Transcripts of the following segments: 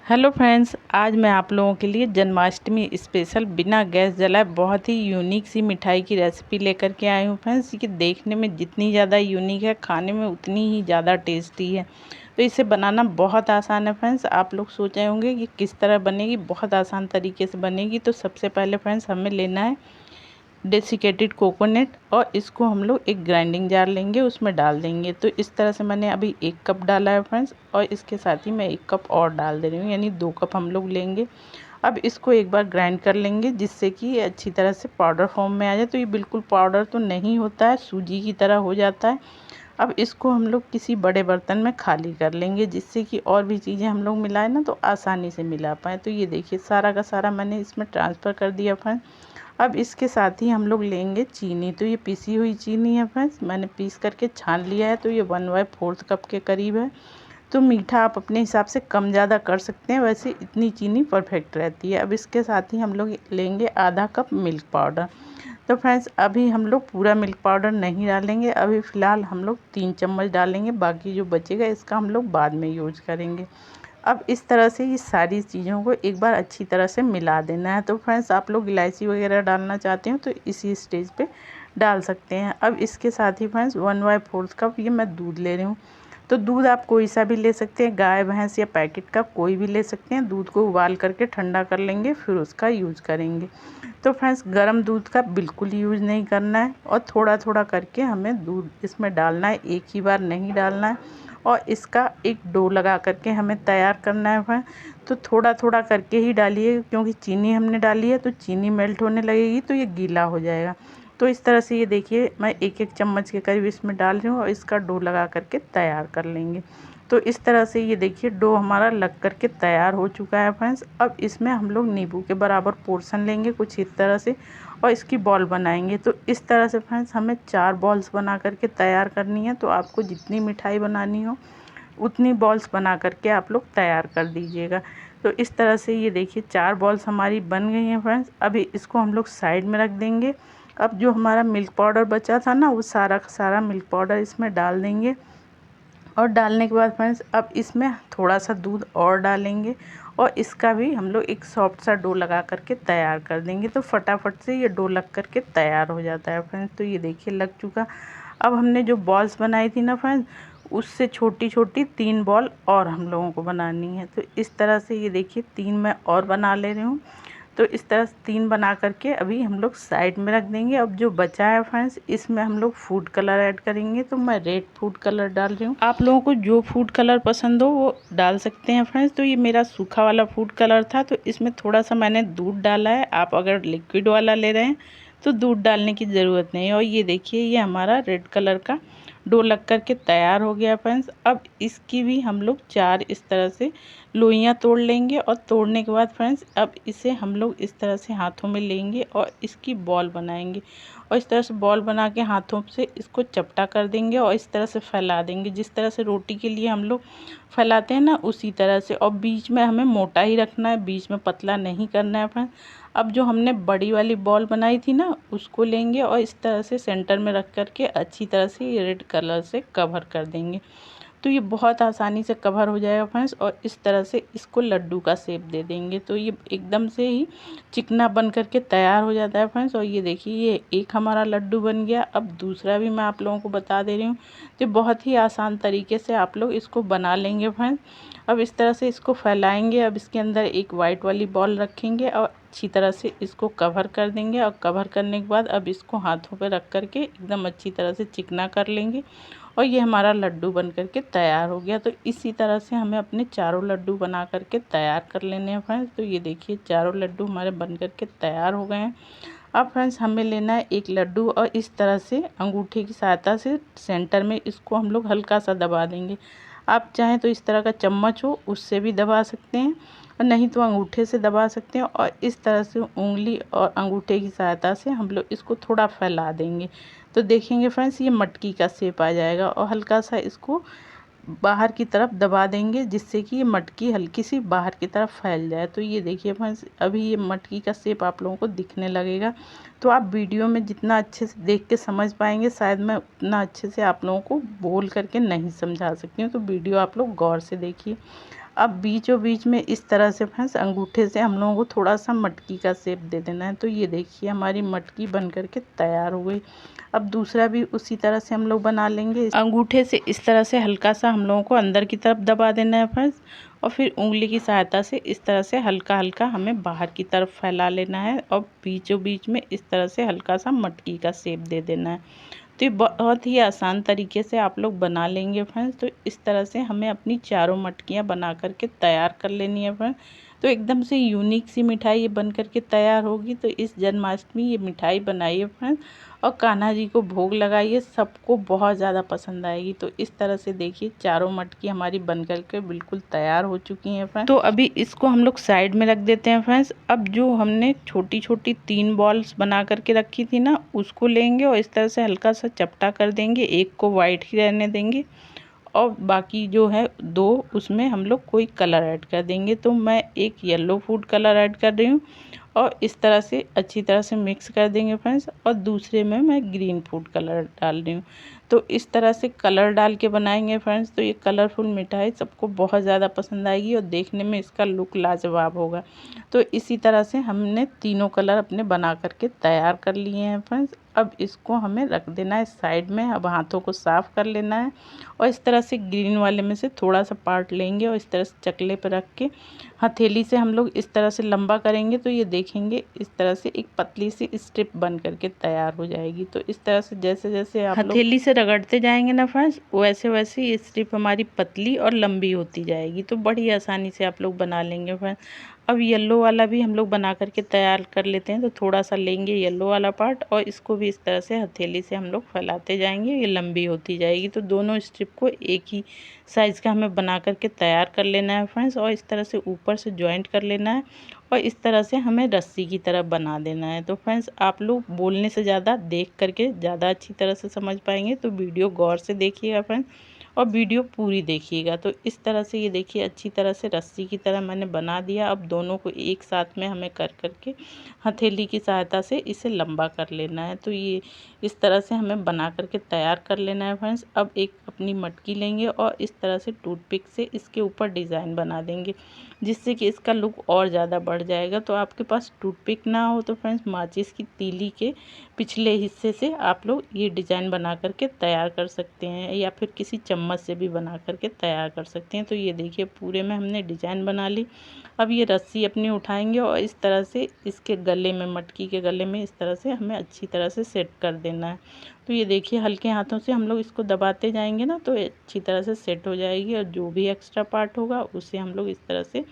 Hello friends, आज मैं आप लोगों के लिए जन्माष्टमी स्पेशल बिना गैस जलाए बहुत ही यूनिक सी मिठाई की रेसिपी लेकर के आई हूँ। फ्रेंड्स, ये देखने में जितनी ज़्यादा यूनिक है, खाने में उतनी ही ज़्यादा टेस्टी है। तो इसे बनाना बहुत आसान है। फ्रेंड्स, आप लोग सोच रहे होंगे कि किस तरह बनेगी। बहुत आसान तरीके से बनेगी। तो सबसे पहले फ्रेंड्स, हमें लेना है डेसिकेटेड कोकोनट और इसको हम लोग एक ग्राइंडिंग जार लेंगे, उसमें डाल देंगे। तो इस तरह से मैंने अभी 1 कप डाला है फ्रेंड्स, और इसके साथ ही मैं 1 कप और डाल दे रही हूँ, यानी 2 कप हम लोग लेंगे। अब इसको एक बार ग्राइंड कर लेंगे, जिससे कि ये अच्छी तरह से पाउडर फॉर्म में आ जाए। तो ये बिल्कुल पाउडर तो नहीं होता है, सूजी की तरह हो जाता है। अब इसको हम लोग किसी बड़े बर्तन में खाली कर लेंगे, जिससे कि और भी चीज़ें हम लोग मिलाएं ना तो आसानी से मिला पाएँ। तो ये देखिए, सारा का सारा मैंने इसमें ट्रांसफ़र कर दिया फ्रेंड्स। अब इसके साथ ही हम लोग लेंगे चीनी। तो ये पिसी हुई चीनी है फ्रेंड्स, मैंने पीस करके छान लिया है। तो ये 1/4 कप के करीब है। तो मीठा आप अपने हिसाब से कम ज़्यादा कर सकते हैं, वैसे इतनी चीनी परफेक्ट रहती है। अब इसके साथ ही हम लोग लेंगे आधा कप मिल्क पाउडर। तो फ्रेंड्स, अभी हम लोग पूरा मिल्क पाउडर नहीं डालेंगे, अभी फ़िलहाल हम लोग 3 चम्मच डालेंगे, बाकी जो बचेगा इसका हम लोग बाद में यूज करेंगे। अब इस तरह से ये सारी चीज़ों को एक बार अच्छी तरह से मिला देना है। तो फ्रेंड्स, आप लोग इलायची वगैरह डालना चाहते हो तो इसी स्टेज पे डाल सकते हैं। अब इसके साथ ही फ्रेंड्स 1/4 कप ये मैं दूध ले रही हूँ। तो दूध आप कोई सा भी ले सकते हैं, गाय भैंस या पैकेट का कोई भी ले सकते हैं। दूध को उबाल करके ठंडा कर लेंगे, फिर उसका यूज़ करेंगे। तो फ्रेंड्स, गर्म दूध का बिल्कुल यूज़ नहीं करना है, और थोड़ा थोड़ा करके हमें दूध इसमें डालना है, एक ही बार नहीं डालना है। और इसका एक डो लगा करके हमें तैयार करना है फ्रेंड। तो थोड़ा थोड़ा करके ही डालिए, क्योंकि चीनी हमने डाली है तो चीनी मेल्ट होने लगेगी तो ये गीला हो जाएगा। तो इस तरह से ये देखिए, मैं 1-1 चम्मच के करीब इसमें डाल रही हूँ, और इसका डो लगा करके तैयार कर लेंगे। तो इस तरह से ये देखिए, डो हमारा लग करके तैयार हो चुका है फ्रेंड्स। अब इसमें हम लोग नींबू के बराबर पोर्शन लेंगे कुछ इस तरह से, और इसकी बॉल बनाएंगे। तो इस तरह से फ्रेंड्स, हमें 4 बॉल्स बना करके तैयार करनी है। तो आपको जितनी मिठाई बनानी हो उतनी बॉल्स बना करके आप लोग तैयार कर दीजिएगा। तो इस तरह से ये देखिए, 4 बॉल्स हमारी बन गई हैं फ्रेंड्स। अभी इसको हम लोग साइड में रख देंगे। अब जो हमारा मिल्क पाउडर बचा था ना, वो सारा का सारा मिल्क पाउडर इसमें डाल देंगे। और डालने के बाद फ्रेंड्स, अब इसमें थोड़ा सा दूध और डालेंगे, और इसका भी हम लोग एक सॉफ्ट सा डो लगा करके तैयार कर देंगे। तो फटाफट से ये डो लग करके तैयार हो जाता है फ्रेंड्स। तो ये देखिए, लग चुका। अब हमने जो बॉल्स बनाई थी ना फ्रेंड्स, उससे छोटी छोटी 3 बॉल और हम लोगों को बनानी है। तो इस तरह से ये देखिए, 3 मैं और बना ले रही हूँ। तो इस तरह से 3 बना करके अभी हम लोग साइड में रख देंगे। अब जो बचा है फ्रेंड्स, इसमें हम लोग फूड कलर ऐड करेंगे। तो मैं रेड फूड कलर डाल रही हूँ, आप लोगों को जो फूड कलर पसंद हो वो डाल सकते हैं फ्रेंड्स। तो ये मेरा सूखा वाला फूड कलर था, तो इसमें थोड़ा सा मैंने दूध डाला है। आप अगर लिक्विड वाला ले रहे हैं तो दूध डालने की ज़रूरत नहीं है। और ये देखिए, ये हमारा रेड कलर का डो लग कर के तैयार हो गया फ्रेंड्स। अब इसकी भी हम लोग 4 इस तरह से लोइयाँ तोड़ लेंगे, और तोड़ने के बाद फ्रेंड्स, अब इसे हम लोग इस तरह से हाथों में लेंगे और इसकी बॉल बनाएंगे। और इस तरह से बॉल बना के हाथों से इसको चपटा कर देंगे, और इस तरह से फैला देंगे, जिस तरह से रोटी के लिए हम लोग फैलाते हैं ना, उसी तरह से। और बीच में हमें मोटा ही रखना है, बीच में पतला नहीं करना है फ्रेंड्स। अब जो हमने बड़ी वाली बॉल बनाई थी ना, उसको लेंगे और इस तरह से सेंटर में रख करके अच्छी तरह से ये रेड कलर से कवर कर देंगे। तो ये बहुत आसानी से कवर हो जाएगा फ्रेंड्स, और इस तरह से इसको लड्डू का शेप दे देंगे। तो ये एकदम से ही चिकना बन करके तैयार हो जाता है फ्रेंड्स। और ये देखिए, ये एक हमारा लड्डू बन गया। अब दूसरा भी मैं आप लोगों को बता दे रही हूँ। तो बहुत ही आसान तरीके से आप लोग इसको बना लेंगे फ्रेंड्स। अब इस तरह से इसको फैलाएंगे। अब इसके अंदर एक वाइट वाली बॉल रखेंगे और अच्छी तरह से इसको कवर कर देंगे। और कवर करने के बाद अब इसको हाथों पे रख करके एकदम अच्छी तरह से चिकना कर लेंगे, और ये हमारा लड्डू बन करके तैयार हो गया। तो इसी तरह से हमें अपने चारों लड्डू बना करके तैयार कर लेने हैं फ्रेंड्स। तो ये देखिए, चारों लड्डू हमारे बन करके तैयार हो गए हैं। अब फ्रेंड्स, हमें लेना है एक लड्डू, और इस तरह से अंगूठे की सहायता से सेंटर में इसको हम लोग हल्का सा दबा देंगे। आप चाहें तो इस तरह का चम्मच हो उससे भी दबा सकते हैं, और नहीं तो अंगूठे से दबा सकते हैं। और इस तरह से उंगली और अंगूठे की सहायता से हम लोग इसको थोड़ा फैला देंगे। तो देखेंगे फ्रेंड्स, ये मटकी का शेप आ जाएगा, और हल्का सा इसको बाहर की तरफ दबा देंगे, जिससे कि ये मटकी हल्की सी बाहर की तरफ फैल जाए। तो ये देखिए फ्रेंड्स, अभी ये मटकी का शेप आप लोगों को दिखने लगेगा। तो आप वीडियो में जितना अच्छे से देख के समझ पाएंगे, शायद मैं उतना अच्छे से आप लोगों को बोल करके नहीं समझा सकती हूँ। तो वीडियो आप लोग गौर से देखिए। अब बीचों बीच में इस तरह से फ्रेंड्स अंगूठे से हम लोगों को थोड़ा सा मटकी का शेप दे देना है। तो ये देखिए हमारी मटकी बन करके तैयार हो गई। अब दूसरा भी उसी तरह से हम लोग बना लेंगे। अंगूठे से इस तरह से हल्का सा हम लोगों को अंदर की तरफ दबा देना है फ्रेंड्स, और फिर उंगली की सहायता से इस तरह से हल्का हल्का हमें बाहर की तरफ फैला लेना है और बीचों बीच में इस तरह से हल्का सा मटकी का शेप दे देना है। तो ये बहुत ही आसान तरीके से आप लोग बना लेंगे फ्रेंड्स। तो इस तरह से हमें अपनी चारों मटकियाँ बना करके तैयार कर लेनी है फ्रेंड्स। तो एकदम से यूनिक सी मिठाई ये बन करके तैयार होगी। तो इस जन्माष्टमी ये मिठाई बनाइए फ्रेंड्स और कान्हा जी को भोग लगाइए, सबको बहुत ज़्यादा पसंद आएगी। तो इस तरह से देखिए चारों मटकी हमारी बन करके बिल्कुल तैयार हो चुकी हैं फ्रेंड्स। तो अभी इसको हम लोग साइड में रख देते हैं फ्रेंड्स। अब जो हमने छोटी छोटी 3 बॉल्स बना करके रखी थी ना, उसको लेंगे और इस तरह से हल्का सा चपटा कर देंगे। एक को वाइट ही रहने देंगे और बाकी जो है 2 उसमें हम लोग कोई कलर ऐड कर देंगे। तो मैं एक येलो फूड कलर ऐड कर रही हूँ और इस तरह से अच्छी तरह से मिक्स कर देंगे फ्रेंड्स, और दूसरे में मैं ग्रीन फूड कलर डाल रही हूँ। तो इस तरह से कलर डाल के बनाएंगे फ्रेंड्स तो ये कलरफुल मिठाई सबको बहुत ज़्यादा पसंद आएगी और देखने में इसका लुक लाजवाब होगा। तो इसी तरह से हमने तीनों कलर अपने बना करके तैयार कर लिए हैं फ्रेंड्स। अब इसको हमें रख देना है साइड में। अब हाथों को साफ़ कर लेना है और इस तरह से ग्रीन वाले में से थोड़ा सा पार्ट लेंगे और इस तरह से चकले पर रख के हथेली से हम लोग इस तरह से लंबा करेंगे तो ये देखेंगे इस तरह से एक पतली सी स्ट्रिप बन करके तैयार हो जाएगी। तो इस तरह से जैसे जैसे आप हथेली से रगड़ते जाएंगे ना फ्रेंड्स, वैसे वैसे ये स्ट्रिप हमारी पतली और लंबी होती जाएगी। तो बड़ी आसानी से आप लोग बना लेंगे फ्रेंड्स। अब येलो वाला भी हम लोग बना करके तैयार कर लेते हैं। तो थोड़ा सा लेंगे येलो वाला पार्ट और इसको भी इस तरह से हथेली से हम लोग फैलाते जाएंगे, ये लंबी होती जाएगी। तो दोनों स्ट्रिप को एक ही साइज़ का हमें बना करके तैयार कर लेना है फ्रेंड्स, और इस तरह से ऊपर से जॉइंट कर लेना है और इस तरह से हमें रस्सी की तरह बना देना है। तो फ्रेंड्स आप लोग बोलने से ज़्यादा देख करके ज़्यादा अच्छी तरह से समझ पाएंगे। तो वीडियो गौर से देखिएगा फ्रेंड्स और वीडियो पूरी देखिएगा। तो इस तरह से ये देखिए अच्छी तरह से रस्सी की तरह मैंने बना दिया। अब दोनों को एक साथ में हमें कर करके हथेली की सहायता से इसे लंबा कर लेना है। तो ये इस तरह से हमें बना करके तैयार कर लेना है फ्रेंड्स। अब एक अपनी मटकी लेंगे और इस तरह से टूथपिक से इसके ऊपर डिज़ाइन बना देंगे, जिससे कि इसका लुक और ज़्यादा बढ़ जाएगा। तो आपके पास टूथपिक ना हो तो फ्रेंड्स माचिस की तीली के पिछले हिस्से से आप लोग ये डिज़ाइन बना करके तैयार कर सकते हैं, या फिर किसी चम्मच से भी बना करके तैयार कर सकते हैं। तो ये देखिए पूरे में हमने डिज़ाइन बना ली। अब ये रस्सी अपनी उठाएंगे और इस तरह से इसके गले में, मटकी के गले में इस तरह से हमें अच्छी तरह से सेट कर देना है। तो ये देखिए हल्के हाथों से हम लोग इसको दबाते जाएंगे ना तो अच्छी तरह से सेट हो जाएगी, और जो भी एक्स्ट्रा पार्ट होगा उसे हम लोग इस तरह से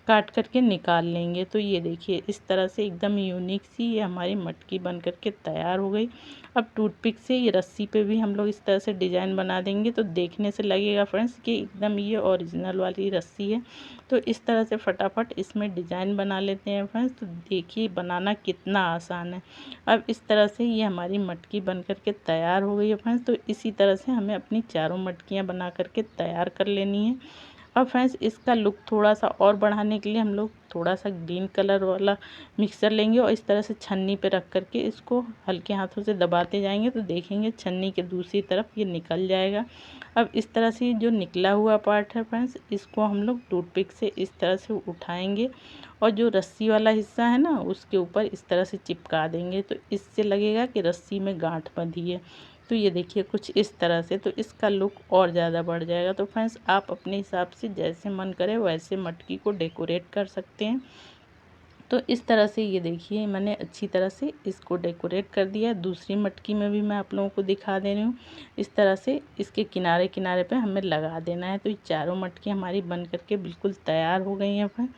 काट करके निकाल लेंगे। तो ये देखिए इस तरह से एकदम यूनिक सी ये हमारी मटकी बन करके तैयार हो गई। अब टूथपिक से ये रस्सी पे भी हम लोग इस तरह से डिज़ाइन बना देंगे तो देखने से लगेगा फ्रेंड्स कि एकदम ये ओरिजिनल वाली रस्सी है। तो इस तरह से फटाफट इसमें डिज़ाइन बना लेते हैं फ्रेंड्स। तो देखिए बनाना कितना आसान है। अब इस तरह से ये हमारी मटकी बन करके तैयार हो गई है फ्रेंड्स। तो इसी तरह से हमें अपनी चारों मटकियाँ बना करके तैयार कर लेनी है। अब फ्रेंड्स इसका लुक थोड़ा सा और बढ़ाने के लिए हम लोग थोड़ा सा ग्रीन कलर वाला मिक्सर लेंगे और इस तरह से छन्नी पे रख करके इसको हल्के हाथों से दबाते जाएंगे तो देखेंगे छन्नी के दूसरी तरफ ये निकल जाएगा। अब इस तरह से जो निकला हुआ पार्ट है फ्रेंड्स, इसको हम लोग टूथपिक से इस तरह से उठाएंगे और जो रस्सी वाला हिस्सा है ना उसके ऊपर इस तरह से चिपका देंगे। तो इससे लगेगा कि रस्सी में गांठ बंधी है। तो ये देखिए कुछ इस तरह से, तो इसका लुक और ज़्यादा बढ़ जाएगा। तो फ्रेंड्स आप अपने हिसाब से जैसे मन करे वैसे मटकी को डेकोरेट कर सकते हैं। तो इस तरह से ये देखिए मैंने अच्छी तरह से इसको डेकोरेट कर दिया है। दूसरी मटकी में भी मैं आप लोगों को दिखा दे रही हूँ। इस तरह से इसके किनारे किनारे पे हमें लगा देना है। तो ये चारों मटकी हमारी बन करके बिल्कुल तैयार हो गई हैं फ्रेंड्स।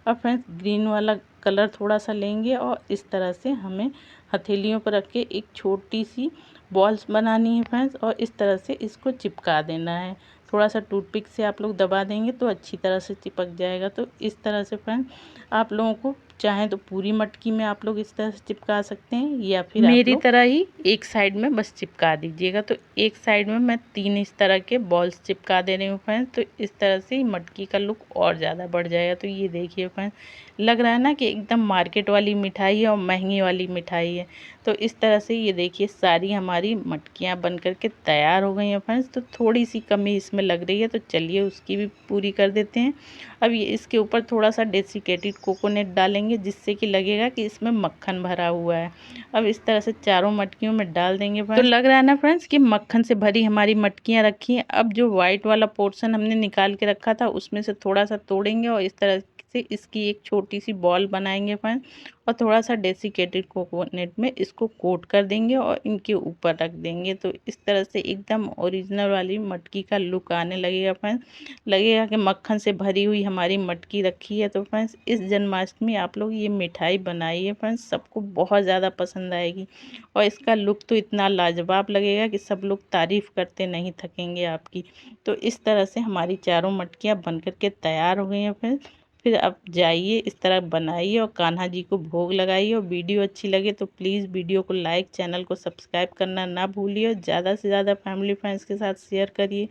अब फ्रेंड्स ग्रीन वाला कलर थोड़ा सा लेंगे और इस तरह से हमें हथेलियों पर रख के एक छोटी सी बॉल्स बनानी है फ्रेंड्स, और इस तरह से इसको चिपका देना है। थोड़ा सा टूथपिक से आप लोग दबा देंगे तो अच्छी तरह से चिपक जाएगा। तो इस तरह से फ्रेंड्स आप लोगों को चाहें तो पूरी मटकी में आप लोग इस तरह से चिपका सकते हैं, या फिर मेरी तरह ही एक साइड में बस चिपका दीजिएगा। तो एक साइड में मैं 3 इस तरह के बॉल्स चिपका दे रही हूँ फ्रेंड्स। तो इस तरह से मटकी का लुक और ज़्यादा बढ़ जाएगा। तो ये देखिए फ्रेंड्स लग रहा है ना कि एकदम मार्केट वाली मिठाई है और महंगी वाली मिठाई है। तो इस तरह से ये देखिए सारी हमारी मटकियाँ बन करके तैयार हो गई हैं फ्रेंड्स। तो थोड़ी सी कमी इसमें इसमें लग रही है, तो चलिए उसकी भी पूरी कर देते हैं। अब ये इसके ऊपर थोड़ा सा डेसिकेटेड कोकोनट डालेंगे, जिससे कि लगेगा कि इसमें मक्खन भरा हुआ है। अब इस तरह से चारों मटकियों में डाल देंगे फ्रेंड्स। तो लग रहा है ना फ्रेंड्स कि मक्खन से भरी हमारी मटकियाँ रखी हैं। अब जो वाइट वाला पोर्शन हमने निकाल के रखा था, उसमें से थोड़ा सा तोड़ेंगे और इस तरह से इसकी एक छोटी सी बॉल बनाएंगे फ्रेंड्स, और थोड़ा सा डेसिकेटेड कोकोनट में इसको कोट कर देंगे और इनके ऊपर रख देंगे। तो इस तरह से एकदम ओरिजिनल वाली मटकी का लुक आने लगेगा फ्रेंड्स। लगेगा कि मक्खन से भरी हुई हमारी मटकी रखी है। तो फ्रेंड्स इस जन्माष्टमी आप लोग ये मिठाई बनाइए फ्रेंड्स, सबको बहुत ज़्यादा पसंद आएगी और इसका लुक तो इतना लाजवाब लगेगा कि सब लोग तारीफ़ करते नहीं थकेंगे आपकी। तो इस तरह से हमारी चारों मटकियाँ बन कर के तैयार हो गई हैं फ्रेंड्स। फिर आप जाइए इस तरह बनाइए और कान्हा जी को भोग लगाइए। और वीडियो अच्छी लगे तो प्लीज़ वीडियो को लाइक, चैनल को सब्सक्राइब करना ना भूलिए। ज़्यादा से ज़्यादा फैमिली फ्रेंड्स के साथ शेयर करिए,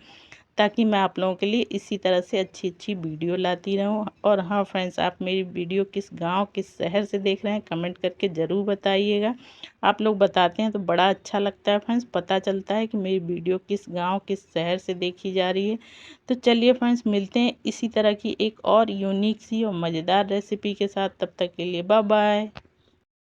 ताकि मैं आप लोगों के लिए इसी तरह से अच्छी अच्छी वीडियो लाती रहूं। और हाँ फ्रेंड्स, आप मेरी वीडियो किस गांव किस शहर से देख रहे हैं कमेंट करके ज़रूर बताइएगा। आप लोग बताते हैं तो बड़ा अच्छा लगता है फ्रेंड्स, पता चलता है कि मेरी वीडियो किस गांव किस शहर से देखी जा रही है। तो चलिए फ्रेंड्स, मिलते हैं इसी तरह की एक और यूनिक सी और मज़ेदार रेसिपी के साथ। तब तक के लिए बाय बाय।